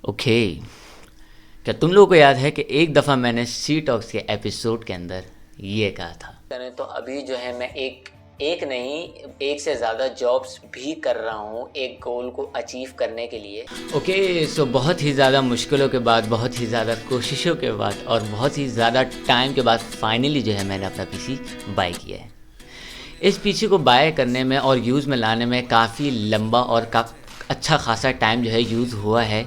Okay. क्या तुम लोगों को याद है कि एक दफ़ा मैंने सी टॉक्स के एपिसोड के अंदर ये कहा था करें तो अभी जो है मैं एक एक नहीं एक से ज़्यादा जॉब्स भी कर रहा हूँ एक गोल को अचीव करने के लिए। ओके, सो बहुत ही ज़्यादा मुश्किलों के बाद, बहुत ही ज़्यादा कोशिशों के बाद और बहुत ही ज़्यादा टाइम के बाद फाइनली जो है मैंने अपना पीसी बाय किया है। इस पीसी को बाय करने में और यूज़ में लाने में काफ़ी लंबा और अच्छा खासा टाइम जो है यूज़ हुआ है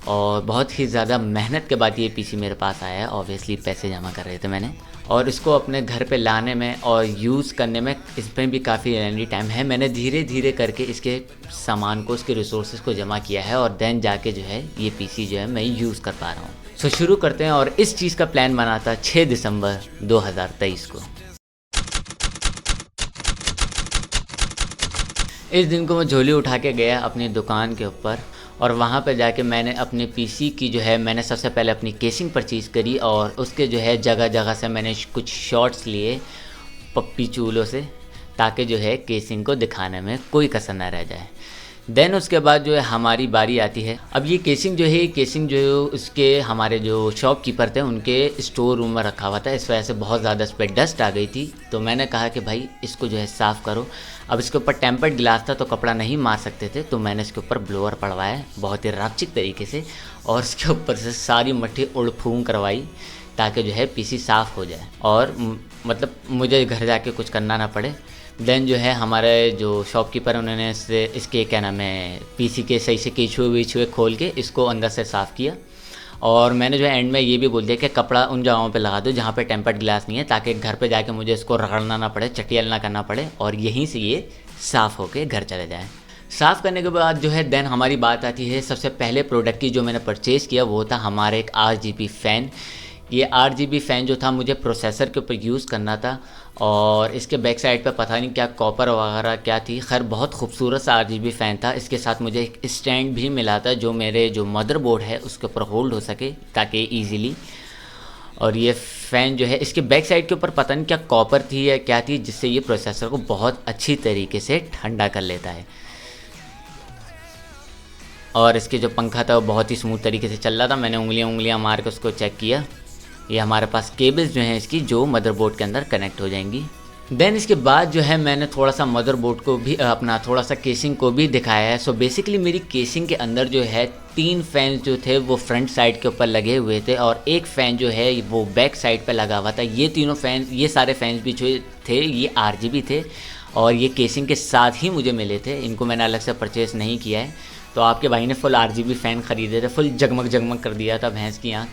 और बहुत ही ज़्यादा मेहनत के बाद ये पीसी मेरे पास आया है। ऑब्वियसली पैसे जमा कर रहे थे मैंने, और इसको अपने घर पे लाने में और यूज़ करने में इसमें भी काफ़ी लंबी टाइम है। मैंने धीरे धीरे करके इसके सामान को, इसके रिसोर्सेज को जमा किया है और देन जाके जो है ये पीसी जो है मैं यूज़ कर पा रहा हूँ। सो शुरू करते हैं। और इस चीज़ का प्लान बना था 6 दिसंबर 2023 को। इस दिन को मैं झोली उठा के गया अपनी दुकान के ऊपर और वहाँ पे जाके मैंने अपने पीसी की जो है मैंने सबसे पहले अपनी केसिंग परचेज़ करी और उसके जो है जगह जगह से मैंने कुछ शॉट्स लिए पप्पी चूलों से, ताकि जो है केसिंग को दिखाने में कोई कसर ना रह जाए। देन उसके बाद जो है हमारी बारी आती है। अब ये केसिंग जो है, केसिंग जो उसके हमारे जो शॉपकीपर थे उनके स्टोर रूम में रखा हुआ था। इस वजह से बहुत ज़्यादा इस पर डस्ट आ गई थी, तो मैंने कहा कि भाई इसको जो है साफ़ करो। अब इसके ऊपर टेम्पर्ड गिलास था तो कपड़ा नहीं मार सकते थे, तो मैंने इसके ऊपर ब्लोअर पड़वाया बहुत ही रापचिक तरीके से और इसके ऊपर से सारी मट्टी उड़ फूंक करवाई ताकि जो है पीसी साफ़ हो जाए और मतलब मुझे घर जाके कुछ करना ना पड़े। देन जो है हमारे जो शॉपकीपर उन्होंने इसके क्या नाम है पीसी के सही से केचुए वीचुए खोल के इसको अंदर से साफ़ किया। और मैंने जो है एंड में ये भी बोल दिया कि कपड़ा उन जगहों पे लगा दो जहाँ पे टेम्पर्ड ग्लास नहीं है, ताकि घर पे जाके मुझे इसको रगड़ना ना पड़े, चटियल ना करना पड़े और यहीं से ये साफ़ होके घर चले जाए। साफ़ करने के बाद जो है देन हमारी बात आती है सबसे पहले प्रोडक्ट की जो मैंने परचेज़ किया, वो था हमारा एक RGB फ़ैन। ये RGB फ़ैन जो था मुझे प्रोसेसर के ऊपर यूज़ करना था और इसके बैक साइड पे पता नहीं क्या कॉपर वगैरह क्या थी। खैर बहुत खूबसूरत सा RGB फ़ैन था। इसके साथ मुझे एक स्टैंड भी मिला था जो मेरे जो मदरबोर्ड है उसके ऊपर होल्ड हो सके ताकि ईज़िली। और ये फ़ैन जो है इसके बैक साइड के ऊपर पता नहीं क्या कॉपर थी या क्या थी, जिससे ये प्रोसेसर को बहुत अच्छी तरीके से ठंडा कर लेता है। और इसके जो पंखा था वो बहुत ही स्मूथ तरीके से चल रहा था। मैंने उंगलियां मार के उसको चेक किया। ये हमारे पास केबल्स जो हैं इसकी जो मदरबोर्ड के अंदर कनेक्ट हो जाएंगी। देन इसके बाद जो है मैंने थोड़ा सा मदरबोर्ड को भी अपना थोड़ा सा केसिंग को भी दिखाया है। सो बेसिकली मेरी केसिंग के अंदर जो है 3 फ़ैन जो थे वो फ्रंट साइड के ऊपर लगे हुए थे और एक फ़ैन जो है वो बैक साइड पे लगा हुआ था। ये तीनों फ़ैन, ये सारे फ़ैन भी जो थे ये RGB थे और ये केसिंग के साथ ही मुझे मिले थे। इनको मैंने अलग से परचेज़ नहीं किया है। तो आपके भाई ने फुल RGB फ़ैन ख़रीदे थे, फुल जगमग जगमग कर दिया था भैंस की आँख।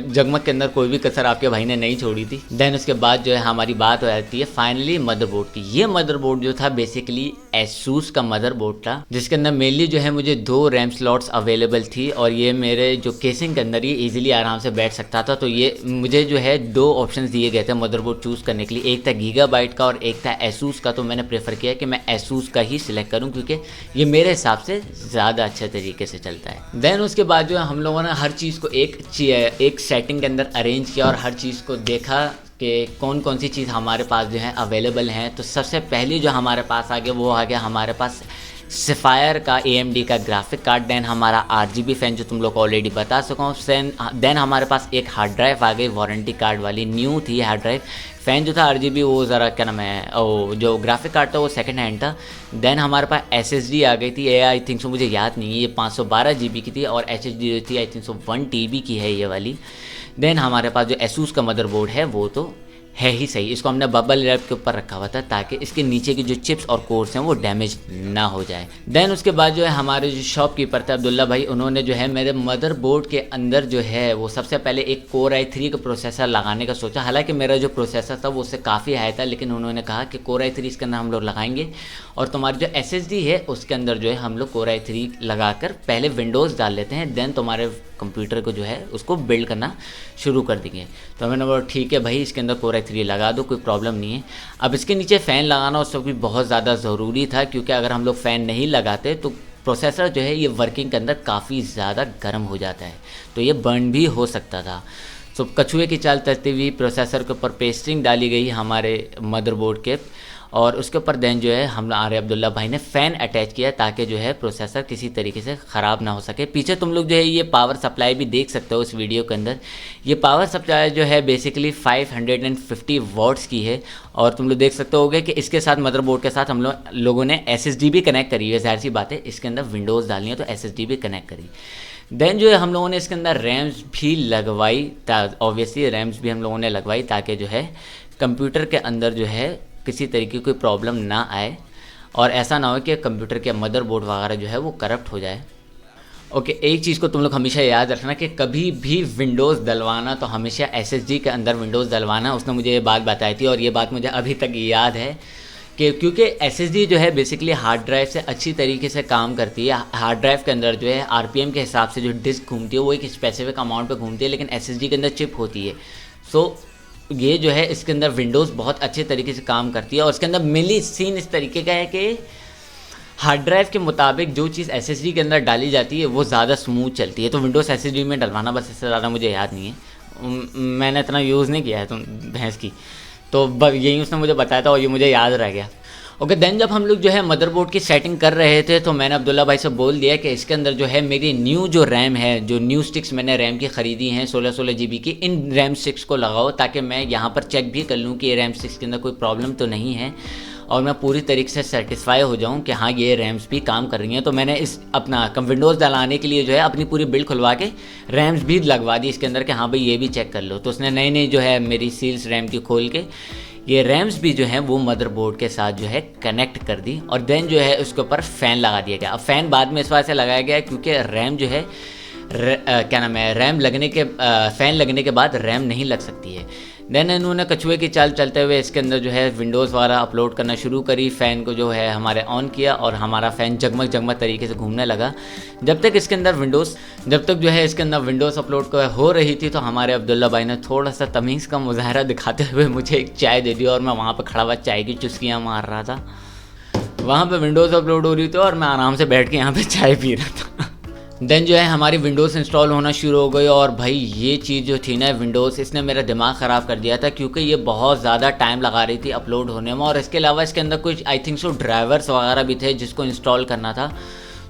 जगमग के अंदर कोई भी कसर आपके भाई ने नहीं छोड़ी थी। देन उसके बाद जो है हमारी बात हो जाती है फाइनली मदरबोर्ड की। ये मदरबोर्ड जो था बेसिकली एसूस का मदरबोर्ड था, जिसके अंदर मेनली जो है मुझे 2 रैम स्लॉट्स अवेलेबल थी और ये मेरे जो केसिंग के अंदर ये ईजिली आराम से बैठ सकता था। तो ये मुझे जो है 2 ऑप्शन दिए गए थे मदरबोर्ड चूज़ करने के लिए, एक था गीगाबाइट का और एक था एसूस का। तो मैंने प्रेफर किया कि मैं एसूस का ही सिलेक्ट करूँ क्योंकि ये मेरे हिसाब से ज़्यादा अच्छे तरीके से चलता है। देन उसके बाद जो है हम लोगों ने हर चीज़ को एक सेटिंग के अंदर अरेंज किया और हर चीज़ को देखा कि कौन कौन सी चीज़ हमारे पास जो है अवेलेबल हैं। तो सबसे पहले जो हमारे पास आ गया वो आ गया हमारे पास सफ़ायर का AMD का ग्राफिक कार्ड। देन हमारा RGB फ़ैन जो तुम लोग को ऑलरेडी बता सका हूँ। देन हमारे पास एक हार्ड ड्राइव आ गई, वारंटी कार्ड वाली, न्यू थी हार्ड ड्राइव। फ़ैन जो था RGB वो ज़रा क्या नाम है, ओ जो ग्राफिक कार्ड था वो सेकंड हैंड था। देन हमारे पास SSD आ गई थी, आई थिंक सो मुझे याद नहीं है, ये 512 GB की थी और HDD थी आई थिंक सो 1 TB की है ये वाली। देन हमारे पास जो एसूस का मदरबोर्ड है वो तो है ही सही, इसको हमने बबल रैप के ऊपर रखा हुआ था ताकि इसके नीचे की जो चिप्स और कोर्स हैं वो डैमेज ना हो जाए। देन उसके बाद जो है हमारे जो शॉपकीपर थे अब्दुल्ला भाई, उन्होंने जो है मेरे मदरबोर्ड के अंदर जो है वो सबसे पहले एक Core i3 का प्रोसेसर लगाने का सोचा। हालांकि मेरा जो प्रोसेसर था वो उससे काफ़ी हाई था, लेकिन उन्होंने कहा कि Core i3 इसके अंदर हम लोग लगाएंगे और तुम्हारी जो SSD है उसके अंदर जो है हम लोग Core i3 लगाकर पहले विंडोज़ डाल लेते हैं, देन तुम्हारे कंप्यूटर को जो है उसको बिल्ड करना शुरू कर देंगे। तो मैंने बोला ठीक है भाई, इसके अंदर Core i3 लगा दो, कोई प्रॉब्लम नहीं है। अब इसके नीचे फ़ैन लगाना उस वक्त भी बहुत ज़्यादा ज़रूरी था क्योंकि अगर हम लोग फ़ैन नहीं लगाते तो प्रोसेसर जो है ये वर्किंग के अंदर काफ़ी ज़्यादा गर्म हो जाता है, तो ये बर्न भी हो सकता था। तो कछुए की चाल चलती हुई प्रोसेसर के ऊपर पेस्टिंग डाली गई हमारे मदरबोर्ड के और उसके ऊपर देन जो है हमारे अब्दुल्ला भाई ने फ़ैन अटैच किया ताकि जो है प्रोसेसर किसी तरीके से ख़राब ना हो सके। पीछे तुम लोग जो है ये पावर सप्लाई भी देख सकते हो इस वीडियो के अंदर। ये पावर सप्लाई जो है बेसिकली 550 वॉट्स की है और तुम लोग देख सकते होगे कि इसके साथ मदरबोर्ड के साथ हम लोगों ने SSD भी कनेक्ट करी है। ज़ाहिर सी बात है इसके अंदर विंडोज़ डालनी है तो SSD भी कनेक्ट करी। देन जो है हम लोगों ने इसके अंदर रैम्स भी लगवाई, ऑब्वियसली रैम्स भी हम लोगों ने लगवाई ताकि जो है कंप्यूटर के अंदर जो है किसी तरीके की कोई प्रॉब्लम ना आए और ऐसा ना हो कि कंप्यूटर के मदरबोर्ड वगैरह जो है वो करप्ट हो जाए। ओके, एक चीज़ को तुम लोग हमेशा याद रखना कि कभी भी विंडोज़ डलवाना तो हमेशा SSD के अंदर विंडोज़ डलवाना। उसने मुझे ये बात बताई थी और ये बात मुझे अभी तक याद है कि क्योंकि SSD जो है बेसिकली हार्ड ड्राइव से अच्छी तरीके से काम करती है। हार्ड ड्राइव के अंदर जो है RPM के हिसाब से जो डिस्क घूमती है वो एक स्पेसिफिक अमाउंट पे घूमती है, लेकिन SSD के अंदर चिप होती है। सो ये जो है इसके अंदर विंडोज़ बहुत अच्छे तरीके से काम करती है और इसके अंदर मिली सीन इस तरीके का है कि हार्ड ड्राइव के मुताबिक जो चीज़ SSD के अंदर डाली जाती है वो ज़्यादा स्मूथ चलती है। तो विंडोज़ SSD में डलवाना, बस इससे ज़्यादा मुझे याद नहीं है, मैंने इतना यूज़ नहीं किया है तो भैंस की, तो यही उसने मुझे बताया था और ये मुझे याद रह गया। ओके, देन जब हम लोग जो है मदरबोर्ड की सेटिंग कर रहे थे तो मैंने अब्दुल्ला भाई से बोल दिया कि इसके अंदर जो है मेरी न्यू जो रैम है, जो न्यू स्टिक्स मैंने रैम की ख़रीदी हैं 16 GB की, इन रैम स्टिक्स को लगाओ ताकि मैं यहाँ पर चेक भी कर लूँ कि ये रैम स्टिक्स के अंदर कोई प्रॉब्लम तो नहीं है और मैं पूरी तरीके से सेटिस्फाई हो जाऊँ कि हाँ ये रैम्स भी काम कर रही हैं। तो मैंने इस अपना विंडोज़ डलाने के लिए जो है अपनी पूरी बिल्ड खुलवा के रैम्स भी लगवा दी इसके अंदर कि हाँ भाई ये भी चेक कर लो। तो उसने नई नई जो है मेरी सील्स रैम की खोल के ये रैम्स भी जो है वो मदरबोर्ड के साथ जो है कनेक्ट कर दी और देन जो है उसके ऊपर फ़ैन लगा दिया गया। अब फ़ैन बाद में इस वजह से लगाया गया क्योंकि रैम जो है क्या नाम है, रैम लगने के फ़ैन लगने के बाद रैम नहीं लग सकती है। देन इन्होंने कछुए की चाल चलते हुए इसके अंदर जो है विंडोज़ वगैरह अपलोड करना शुरू करी। फ़ैन को जो है हमारे ऑन किया और हमारा फ़ैन जगमग जगमग तरीके से घूमने लगा। जब तक इसके अंदर विंडोज़ अपलोड हो रही थी तो हमारे अब्दुल्ला भाई ने थोड़ा सा तमीज़ का मुजाहरा दिखाते हुए मुझे एक चाय दे दी और मैं वहाँ पर खड़ा हुआ चाय की चुस्कियाँ मार रहा था। वहाँ पर विंडोज़ अपलोड हो रही थी और मैं आराम से बैठ के यहाँ पर चाय पी रहा था। देन जो है हमारी विंडोज़ इंस्टॉल होना शुरू हो गई और भाई ये चीज़ जो थी ना विंडोज़, इसने मेरा दिमाग ख़राब कर दिया था क्योंकि ये बहुत ज़्यादा टाइम लगा रही थी अपलोड होने में और इसके अलावा इसके अंदर कुछ आई थिंक सो ड्राइवर्स वगैरह भी थे जिसको इंस्टॉल करना था,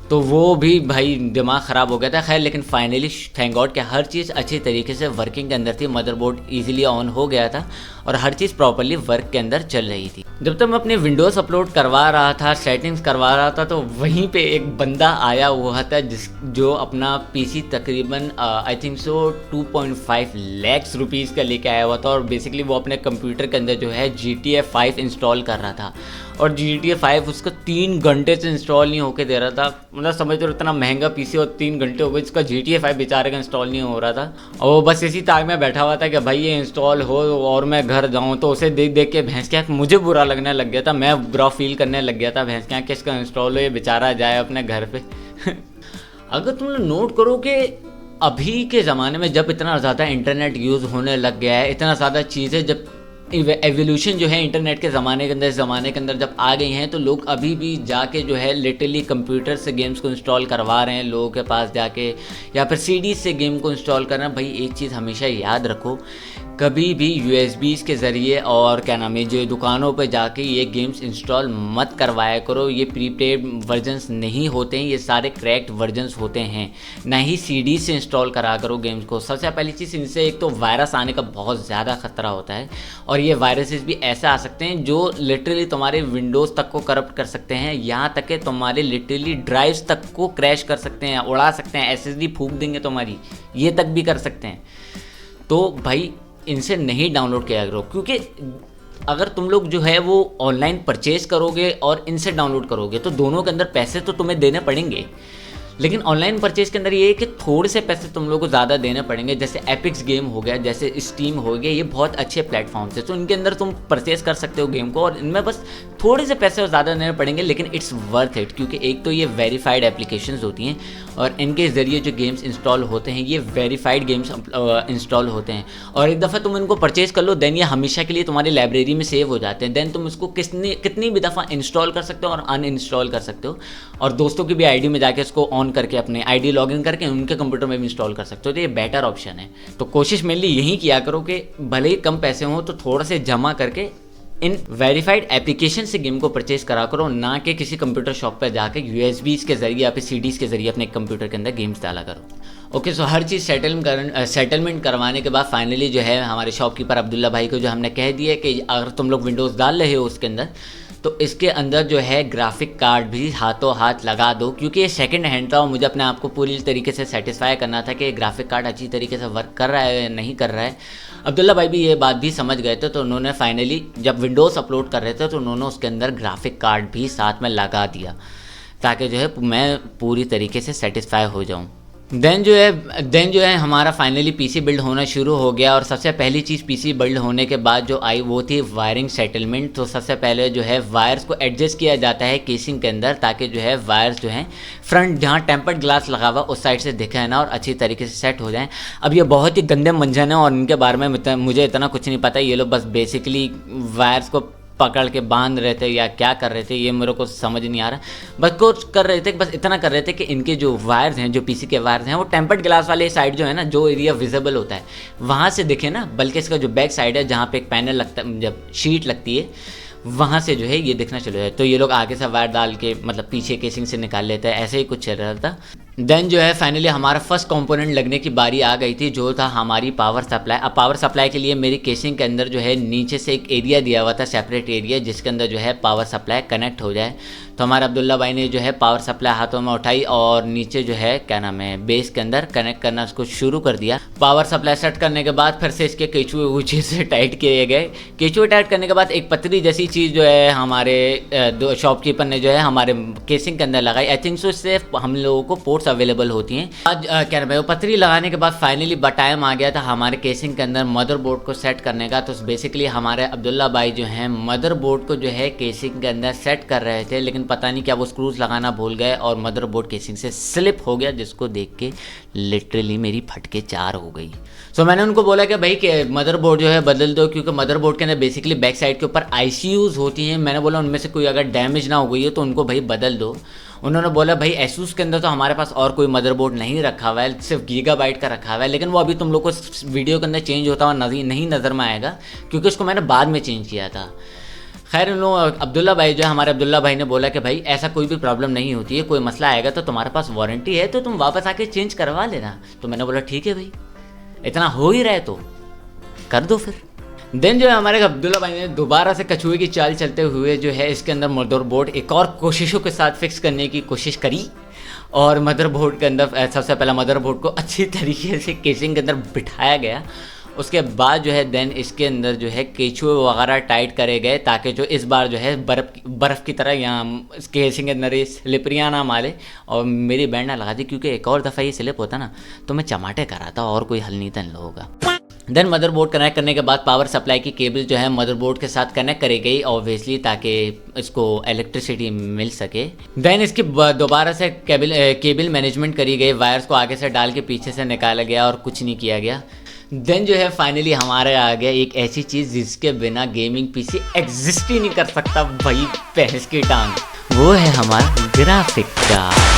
तो वो भी भाई दिमाग ख़राब हो गया था। खैर लेकिन फाइनली थैंक गॉड कि हर चीज़ अच्छी तरीके से वर्किंग के अंदर थी, मदरबोर्ड इजीली ऑन हो गया था और हर चीज़ प्रॉपर्ली वर्क के अंदर चल रही थी। जब तक मैं अपने विंडोज़ अपलोड करवा रहा था, सेटिंग्स करवा रहा था, तो वहीं पे एक बंदा आया हुआ था जो अपना PC तकरीबन I think so 2.5 lakh rupees का लेके आया हुआ था और बेसिकली वो अपने कंप्यूटर के अंदर जो है GTA 5 इंस्टॉल कर रहा था और GTA 5 उसका 3 घंटे से इंस्टॉल नहीं होके दे रहा था। मतलब समझ लो इतना महंगा PC और 3 घंटे हो गए जिसका GTA 5 बेचारे का इंस्टॉल नहीं हो रहा था और वो बस इसी ताक में बैठा हुआ था कि भाई ये इंस्टॉल हो और मैं घर जाऊँ। तो उसे देख देख के भैंस क्या मुझे बुरा लगने लग गया था, मैं बुरा फील करने लग गया था भैंस क्या कि इसका इंस्टॉल हो, ये बेचारा जाए अपने घर पे। अगर तुम लोग नोट करो कि अभी के ज़माने में जब इतना ज़्यादा इंटरनेट यूज़ होने लग गया है, इतना ज़्यादा चीज़ें जब एवोल्यूशन जो है इंटरनेट के ज़माने के अंदर जब आ गई हैं, तो लोग अभी भी जाके जो है लिटरली कंप्यूटर से गेम्स को इंस्टॉल करवा रहे हैं लोगों के पास जाके, या फिर CD से गेम को इंस्टॉल कर रहे हैं। भाई एक चीज़ हमेशा याद रखो, कभी भी USBs के ज़रिए और क्या नाम है जो दुकानों पे जाके ये गेम्स इंस्टॉल मत करवाया करो। ये प्रीपेड वर्जन्स नहीं होते हैं, ये सारे क्रैक्ड वर्जन्स होते हैं। ना ही CD से इंस्टॉल करा करो गेम्स को। सबसे पहली चीज़, इनसे एक तो वायरस आने का बहुत ज़्यादा ख़तरा होता है और ये वायरसेस भी ऐसे आ सकते हैं जो लिटरली तुम्हारे विंडोज़ तक को करप्ट कर सकते हैं, यहाँ तक कि तुम्हारे लिटरली ड्राइव्स तक को क्रैश कर सकते हैं, उड़ा सकते हैं, SSD फूंक देंगे तुम्हारी, ये तक भी कर सकते हैं। तो भाई इनसे नहीं डाउनलोड किया करो, क्योंकि अगर तुम लोग जो है वो ऑनलाइन परचेज करोगे और इनसे डाउनलोड करोगे तो दोनों के अंदर पैसे तो तुम्हें देने पड़ेंगे, लेकिन ऑनलाइन परचेज के अंदर ये है कि थोड़े से पैसे तुम लोगों को ज़्यादा देने पड़ेंगे। जैसे एपिक्स गेम हो गया, जैसे स्टीम हो गया, ये बहुत अच्छे प्लेटफॉर्म्स है, तो इनके अंदर तुम परचेज कर सकते हो गेम को और इनमें बस थोड़े से पैसे ज़्यादा देने पड़ेंगे, लेकिन इट्स वर्थ इट, क्योंकि एक तो ये वेरीफाइड एप्लीकेशंस होती हैं और इनके ज़रिए जो गेम्स इंस्टॉल होते हैं ये वेरीफाइड गेम्स इंस्टॉल होते हैं और एक दफ़ा तुम इनको परचेज कर लो देन ये हमेशा के लिए तुम्हारी लाइब्रेरी में सेव हो जाते हैं। देन तुम इसको कितनी भी दफ़ा इंस्टॉल कर सकते हो और अनइंस्टॉल कर सकते हो और दोस्तों की भी आईडी में जाके इसको ऑन करके अपने आईडी लॉगिन करके उनके कंप्यूटर में भी इंस्टॉल कर सकते हो। तो ये बेटर ऑप्शन है। तो कोशिश मेनली यही किया करो कि भले ही कम पैसे हों तो थोड़ा से जमा करके इन वेरीफाइड एप्लीकेशन से गेम को परचेज करा करो, ना कि किसी कंप्यूटर शॉप पर जाकर यूएसबीज के जरिए या फिर सीडीज के जरिए अपने कंप्यूटर के अंदर गेम्स डाला करो। ओके, सो हर चीज़ सेटलमेंट करवाने के बाद फाइनली जो है हमारे शॉपकीपर अब्दुल्ला भाई को जो हमने कह दिया कि अगर तुम लोग विंडोज़ डाल रहे हो उसके अंदर, तो इसके अंदर जो है ग्राफिक कार्ड भी हाथों हाथ लगा दो, क्योंकि ये सेकंड हैंड था और मुझे अपने आप को पूरी तरीके से सेटिस्फाई करना था कि ग्राफिक कार्ड अच्छी तरीके से वर्क कर रहा है या नहीं कर रहा है। अब्दुल्ला भाई भी ये बात भी समझ गए थे, तो उन्होंने फाइनली जब विंडोज़ अपलोड कर रहे थे तो उन्होंने उसके अंदर ग्राफिक कार्ड भी साथ में लगा दिया, ताकि जो है मैं पूरी तरीके से सेटिस्फाई हो जाऊँ। देन जो है हमारा फाइनली पीसी बिल्ड होना शुरू हो गया। और सबसे पहली चीज़ पीसी बिल्ड होने के बाद जो आई वो थी वायरिंग सेटलमेंट। तो सबसे पहले जो है वायर्स को एडजस्ट किया जाता है केसिंग के अंदर, ताकि जो है वायर्स जो हैं फ्रंट जहाँ टेम्पर्ड ग्लास लगा हुआ उस साइड से दिखे ना और अच्छी तरीके से सेट हो जाएं। अब ये बहुत ही गंदे मंजन है और इनके बारे में मुझे इतना कुछ नहीं पता। ये लोग बस बेसिकली वायर्स को पकड़ के बांध रहे थे या क्या कर रहे थे ये मेरे को समझ नहीं आ रहा। बस कुछ कर रहे थे, बस इतना कर रहे थे कि इनके जो वायर्स हैं, जो पीसी के वायर्स हैं, वो टेम्पर्ड ग्लास वाले साइड जो है ना, जो एरिया विजिबल होता है वहाँ से दिखे ना, बल्कि इसका जो बैक साइड है जहाँ पे एक पैनल लगता है, जब शीट लगती है वहाँ से जो है ये दिखना शुरू है। तो ये लोग आगे से वायर डाल के मतलब पीछे केसिंग से निकाल लेते हैं, ऐसे ही कुछ चल रहा था। देन जो है फाइनली हमारा फर्स्ट कंपोनेंट लगने की बारी आ गई थी, जो था हमारी पावर सप्लाई। अब पावर सप्लाई के लिए मेरी केसिंग के अंदर जो है नीचे से एक एरिया दिया हुआ था, सेपरेट एरिया, जिसके अंदर जो है पावर सप्लाई कनेक्ट हो जाए। तो हमारे अब्दुल्ला भाई ने जो है पावर सप्लाई हाथों में उठाई और नीचे जो है क्या नाम है बेस के अंदर कनेक्ट करना उसको शुरू कर दिया। पावर सप्लाई सेट करने के बाद फिर से इसके केचुए ऊँचे से टाइट किए गए। केचुए टाइट करने के बाद एक पतली जैसी चीज़ जो है हमारे शॉपकीपर ने जो है हमारे केसिंग के अंदर लगाई। आई थिंक सो इससे हम लोगों को पोर्ट्स अवेलेबल होती हैं। आज क्या नाम है वो पतरी लगाने के बाद फाइनली टाइम आ गया था हमारे केसिंग के अंदर मदरबोर्ड को सेट करने का। तो बेसिकली हमारे अब्दुल्ला भाई जो हैं मदरबोर्ड को जो है केसिंग के अंदर सेट कर रहे थे, लेकिन पता नहीं क्या वो स्क्रूज लगाना भूल गए और मदरबोर्ड केसिंग से स्लिप हो गया, जिसको देख के लिटरली मेरी फटके 4 हो गई। सो मैंने उनको बोला कि भाई कि मदरबोर्ड जो है बदल दो, क्योंकि मदरबोर्ड के अंदर बेसिकली बैक साइड के ऊपर ICUs होती हैं। मैंने बोला उनमें से कोई अगर डैमेज ना हो गई है तो उनको भाई बदल दो। उन्होंने बोला भाई एसूस के अंदर तो हमारे पास और कोई मदरबोर्ड नहीं रखा हुआ है, सिर्फ गीगाबाइट का रखा हुआ है, लेकिन वो अभी तुम लोग को वीडियो के अंदर चेंज होता हुआ नहीं नज़र में आएगा, क्योंकि उसको मैंने बाद में चेंज किया था। खैर उन लोग अब्दुल्ला भाई जो है हमारे अब्दुल्ला भाई ने बोला कि भाई ऐसा कोई भी प्रॉब्लम नहीं होती है, कोई मसला आएगा तो तुम्हारे पास वारंटी है, तो तुम वापस आके चेंज करवा लेना। तो मैंने बोला ठीक है भाई, इतना हो ही रहा है तो कर दो फिर। देन जो है हमारे अब्दुल्ला भाई ने दोबारा से कछुए की चाल चलते हुए जो है इसके अंदर मदरबोर्ड एक और कोशिशों के साथ फिक्स करने की कोशिश करी। और मदरबोर्ड के अंदर सबसे पहला मदरबोर्ड को अच्छी तरीके से केसिंग के अंदर बिठाया गया। उसके बाद जो है देन इसके अंदर जो है केचुए वगैरह टाइट करे गए, ताकि जो इस बार जो है बर्फ़ की तरह यहाँ इसके केसिंग के अंदर ये स्लिपरियाँ ना मारे और मेरी बैंड ना लगा दी, क्योंकि एक और दफ़ा ये स्लिप होता ना तो मैं चमाटे कराता और कोई हल नहीं था इन लोगों का। देन मदरबोर्ड कनेक्ट करने के बाद पावर सप्लाई की केबल जो है मदरबोर्ड के साथ कनेक्ट करी गई ऑब्वियसली, ताकि इसको इलेक्ट्रिसिटी मिल सके। देन इसकी दोबारा से केबल मैनेजमेंट करी गई, वायर्स को आगे से डाल के पीछे से निकाला गया और कुछ नहीं किया गया। देन जो है फाइनली हमारे आ गया एक ऐसी चीज़ जिसके बिना गेमिंग पीसी एग्जिस्ट ही नहीं कर सकता भाई, भैंस की टांग, वो है हमारा ग्राफिक कार्ड।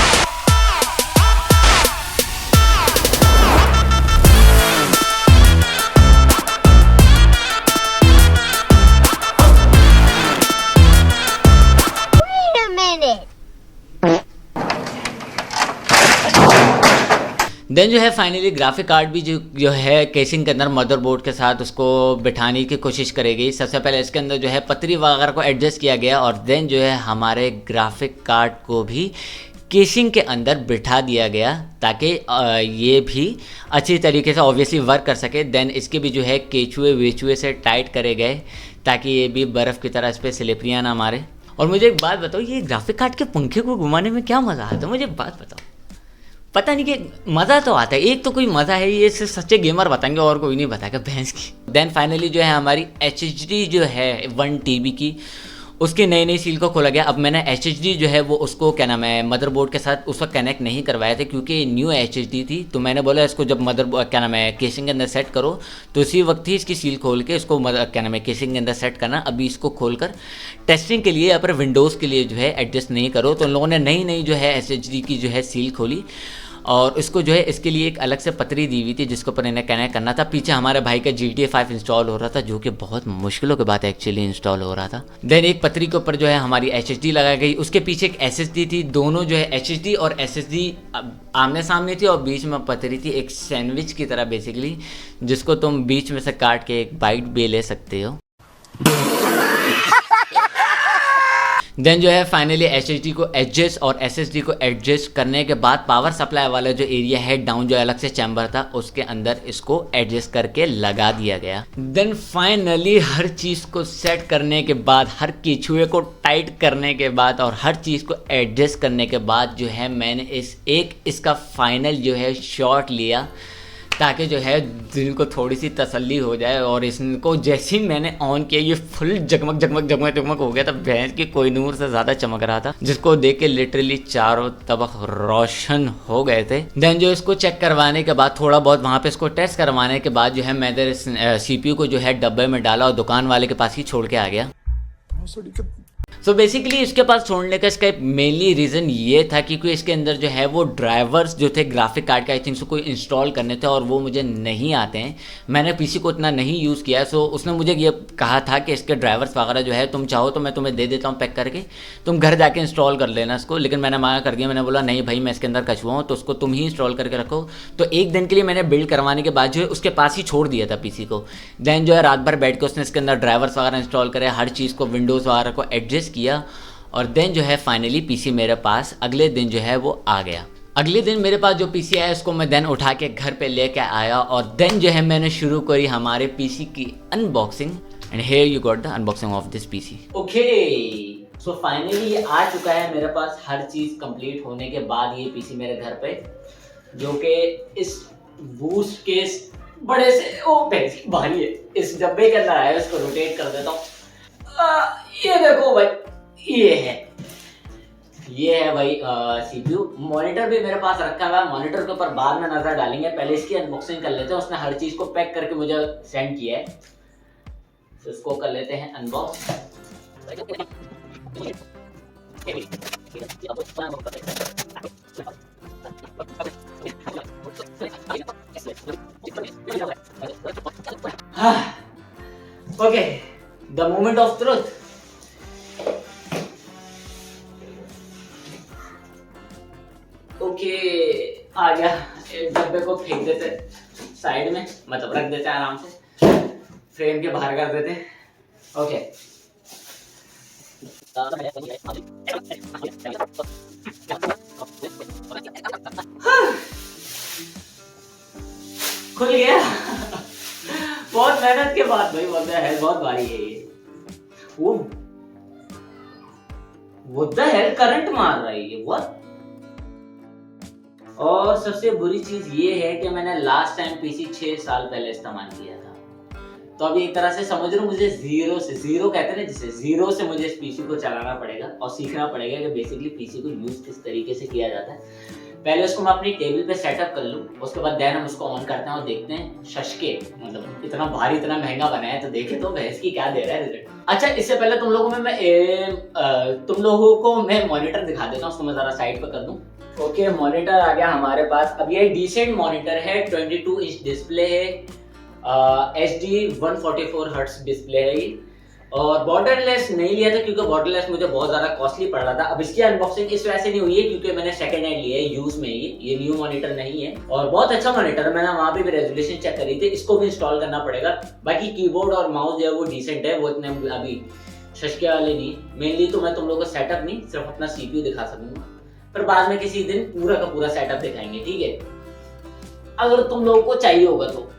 देन जो है फाइनली ग्राफिक कार्ड भी जो है केसिंग के अंदर मदरबोर्ड के साथ उसको बिठाने की कोशिश करेगी। सबसे पहले इसके अंदर जो है पतरी वगैरह को एडजस्ट किया गया और देन जो है हमारे ग्राफिक कार्ड को भी केसिंग के अंदर बिठा दिया गया, ताकि ये भी अच्छी तरीके से ऑब्वियसली वर्क कर सके। देन इसके भी जो है केचुए वेचुए से टाइट करे गए, ताकि ये भी बर्फ़ की तरह इस पर स्लिपरियाँ ना मारे। और मुझे एक बात बताओ, ये ग्राफिक कार्ड के पंखे को घुमाने में क्या मज़ा आता है? मुझे बात बताओ। पता नहीं कि मज़ा तो आता है, एक तो कोई मज़ा है, ये सिर्फ सच्चे गेमर बताएंगे और कोई नहीं बताएगा भैंस की। देन फाइनली जो है हमारी HDD जो है 1 TB की, उसकी नई सील को खोला गया। अब मैंने HDD जो है वो उसको क्या नाम है मदरबोर्ड के साथ उस वक्त कनेक्ट नहीं करवाए थे, क्योंकि न्यू HDD थी। तो मैंने बोला इसको जब मदरबोर्ड क्या नाम है केसिंग के अंदर सेट करो, तो उसी वक्त ही इसकी सील खोल के इसको क्या नाम है केसिंग के अंदर सेट करना। अभी इसको खोलकर टेस्टिंग के लिए या फिर विंडोज़ के लिए जो है एडजस्ट नहीं करो। तो उन लोगों ने नई जो है HDD की जो है सील खोली और इसको जो है इसके लिए एक अलग से पतरी दी हुई थी जिसके ऊपर इन्हें कनेक्ट करना था। पीछे हमारे भाई का GTA 5 इंस्टॉल हो रहा था, जो कि बहुत मुश्किलों के बाद एक्चुअली इंस्टॉल हो रहा था। देन एक पतरी के ऊपर जो है हमारी HHD लगाई गई, उसके पीछे एक SSD थी। दोनों जो है HHD और SSD आमने सामने थी और बीच में पतरी थी, एक सैंडविच की तरह बेसिकली, जिसको तुम बीच में से काट के एक बाइट भी ले सकते हो। देन जो है फाइनली HHD को एडजस्ट और SSD को एडजस्ट करने के बाद पावर सप्लाई वाला जो एरिया है डाउन जो अलग से चैम्बर था उसके अंदर इसको एडजस्ट करके लगा दिया गया। देन फाइनली हर चीज़ को सेट करने के बाद, हर कीचुए को टाइट करने के बाद और हर चीज़ को एडजस्ट करने के बाद जो है मैंने इसका फाइनल जो है शॉट लिया, ताकि जो है दिल को थोड़ी सी तसल्ली हो जाए। और इसको जैसे ही मैंने ऑन किया ये फुल जगमग जगमग जगमग जगमग हो गया था, भैंस की कोई नूर से ज़्यादा चमक रहा था, जिसको देख के लिटरली चारों तरफ रोशन हो गए थे। देन जो इसको चेक करवाने के बाद, थोड़ा बहुत वहाँ पे इसको टेस्ट करवाने के बाद जो है मैंने CPU को जो है डब्बे में डाला और दुकान वाले के पास ही छोड़ के आ गया। सो बेसिकली इसके पास छोड़ने का इसका मेनली रीज़न ये था क्योंकि इसके अंदर जो है वो ड्राइवर्स जो थे ग्राफिक कार्ड के आई थिंक सो कोई इंस्टॉल करने थे और वो मुझे नहीं आते हैं। मैंने PC को इतना नहीं यूज़ किया, सो उसने मुझे ये कहा था कि इसके ड्राइवर्स वगैरह जो है तुम चाहो तो मैं तुम्हें दे देता हूँ पैक करके, तुम घर जाके इंस्टॉल कर लेना इसको। लेकिन मैंने मना कर दिया, मैंने बोला नहीं भाई मैं इसके अंदर कछुआ हूँ तो उसको तुम ही इंस्टॉल करके रखो। तो एक दिन के लिए मैंने बिल्ड करवाने के बाद जो है उसके पास ही छोड़ दिया था PC को। देन जो है रात भर बैठ के उसने इसके अंदर ड्राइवर्स वगैरह इंस्टॉल करे, हर चीज़ को विंडोज़ वगैरह को एडजस्ट किया और देन जो है फाइनली PC मेरे पास अगले दिन जो है वो आ गया। अगले दिन मेरे पास जो PC आया उसको मैं देन उठा के घर पे लेके आया और देन जो है मैंने शुरू करी हमारे PC की unboxing. And here you got the unboxing of this PC। Okay, so finally ये आ चुका है मेरे पास, हर चीज़ कंप्लीट होने के बाद ये PC मेरे घर पे, जो कि इस बूस्ट केस बड़े से भारी है, इस डब्बे के अंदर आया। इसको रोटेट कर देता हूँ, ये देखो भाई, ये है भाई CPU। मॉनिटर भी मेरे पास रखा हुआ है, मॉनिटर के ऊपर बाद में नजर डालेंगे, पहले इसकी अनबॉक्सिंग कर लेते हैं। उसने हर चीज को पैक करके मुझे सेंड किया है, तो इसको कर लेते हैं unbox. Okay, the moment of truth. Okay, आ गया। एक डब्बे को फेंक देते साइड में, मतलब रख देते आराम से, फ्रेम के बाहर कर देते। ओके, खुल गया। बहुत मेहनत के बाद भाई, बहुत भारी है ये। वो द हेल करंट मार रहा है ये, व्हाट। और सबसे बुरी चीज ये है कि मैंने लास्ट टाइम PC 6 साल पहले इस्तेमाल किया था, तो अभी एक तरह से समझ लो मुझे जीरो कहते हैं ना, जिसे जीरो से मुझे इस PC को चलाना पड़ेगा और सीखना पड़ेगा कि बेसिकली PC को यूज किस तरीके से किया जाता है। पहले उसको मैं अपनी टेबल पे सेटअप कर लूँ, उसके बाद देन हम उसको ऑन करते हैं और देखते हैं शशके, मतलब इतना भारी इतना महंगा बनाया है तो देखे तो भैंस की क्या दे रहा है रिजल्ट। अच्छा, इससे पहले तुम लोगों को मैं मॉनिटर दिखा देता हूँ, उसको मैं जरा साइड पर कर दूँ। ओके, मॉनिटर आ गया हमारे पास। अब ये डिसेंट मॉनिटर है, 22 इंच डिस्प्ले है, HD 144 हर्ट्ज डिस्प्ले है और बॉर्डरलेस नहीं लिया था क्योंकि बॉर्डरलेस मुझे बहुत ज़्यादा कॉस्टली पड़ रहा था। अब इसकी अनबॉक्सिंग इस वजह से नहीं हुई है क्योंकि मैंने सेकंड हैंड लिया है, यूज में ये न्यू मॉनिटर नहीं है और बहुत अच्छा मॉनिटर है। मैंने वहाँ पे भी रेजोल्यूशन चेक करी थी, इसको भी इंस्टॉल करना पड़ेगा। बाकी कीबोर्ड और माउस जो है वो डिसेंट है, वो इतने अभी शशके वाले नहीं। मेनली तो मैं तुम लोगों को सेटअप नहीं, सिर्फ अपना CPU दिखा सकूंगा, पर बाद में किसी दिन पूरा का पूरा सेटअप दिखाएंगे, ठीक है, अगर तुम लोगों को चाहिए होगा तो।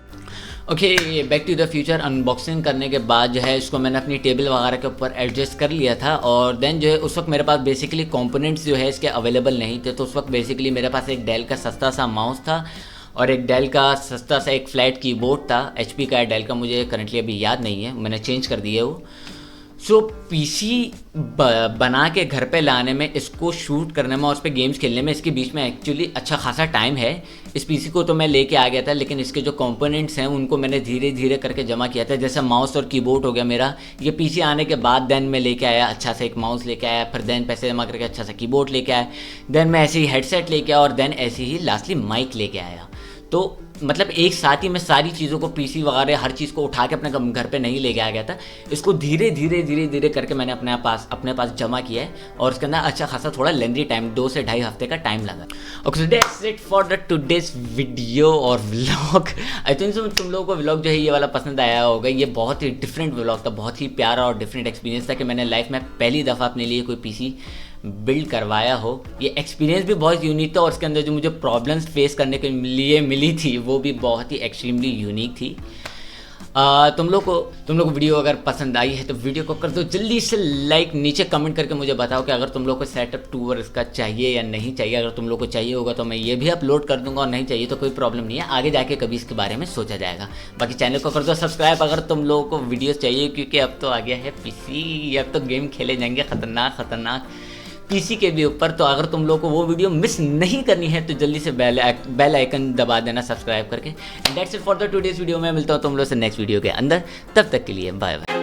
Okay, back to the future. Unboxing करने के बाद जो है इसको मैंने अपनी टेबल वगैरह के ऊपर एडजस्ट कर लिया था और देन जो है उस वक्त मेरे पास बेसिकली कंपोनेंट्स जो है इसके अवेलेबल नहीं थे, तो उस वक्त बेसिकली मेरे पास एक डेल का सस्ता सा माउस था और एक डेल का सस्ता सा एक फ्लैट कीबोर्ड था। HP का डेल का मुझे करंटली अभी याद नहीं है, मैंने चेंज कर दिया वो। सो पीसी बना के घर पे लाने में, इसको शूट करने में और उस पर गेम्स खेलने में इसके बीच में एक्चुअली अच्छा खासा टाइम है। इस पीसी को तो मैं लेके आ गया था, लेकिन इसके जो कंपोनेंट्स हैं उनको मैंने धीरे धीरे करके जमा किया था। जैसे माउस और कीबोर्ड हो गया मेरा, ये पीसी आने के बाद देन मैं लेके आया, अच्छा सा एक माउस लेके आया, फिर देन पैसे जमा करके अच्छा सा कीबोर्ड लेके आया, देन मैं ऐसे ही हेडसेट लेके आया और देन ऐसे ही लास्टली माइक लेके आया। तो मतलब एक साथ ही मैं सारी चीज़ों को, पीसी वगैरह हर चीज़ को उठा के अपने घर पे नहीं ले गया था। इसको धीरे धीरे करके मैंने अपने पास जमा किया है और उसके अंदर अच्छा खासा थोड़ा लेंदी टाइम, 2 से 2.5 हफ्ते का टाइम लगा। Okay, that's it for the today's video और व्लॉग। आई थिंक तुम लोगों को व्लॉग जो है ये वाला पसंद आया होगा। ये बहुत ही डिफरेंट व्लॉग था, बहुत ही प्यारा और डिफरेंट एक्सपीरियंस था कि मैंने लाइफ में पहली दफ़ा अपने लिए कोई पीसी बिल्ड करवाया हो। ये एक्सपीरियंस भी बहुत यूनिक था और उसके अंदर जो मुझे प्रॉब्लम्स फेस करने के लिए मिली थी वो भी बहुत ही एक्सट्रीमली यूनिक थी। तुम लोग को वीडियो अगर पसंद आई है तो वीडियो को कर दो जल्दी से लाइक। नीचे कमेंट करके मुझे बताओ कि अगर तुम लोग को सेटअप टूर इसका चाहिए या नहीं चाहिए। अगर तुम लोग को चाहिए होगा तो मैं ये भी अपलोड कर दूंगा और नहीं चाहिए तो कोई प्रॉब्लम नहीं है, आगे जाके कभी इसके बारे में सोचा जाएगा। बाकी चैनल को कर दो सब्सक्राइब अगर तुम लोगों को वीडियोस चाहिए, क्योंकि अब तो आ गया है पीसी, अब तो गेम खेले जाएंगे खतरनाक पीसी के भी ऊपर। तो अगर तुम लोग को वो वीडियो मिस नहीं करनी है तो जल्दी से बेल आइकन दबा देना सब्सक्राइब करके। And that's it for the today's video. मैं मिलता हूँ तुम लोग से नेक्स्ट वीडियो के अंदर, तब तक के लिए bye bye.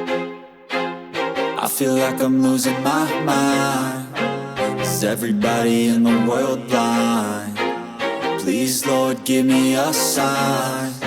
I feel like I'm losing my mind. Is everybody in the world blind? Please Lord give me a sign.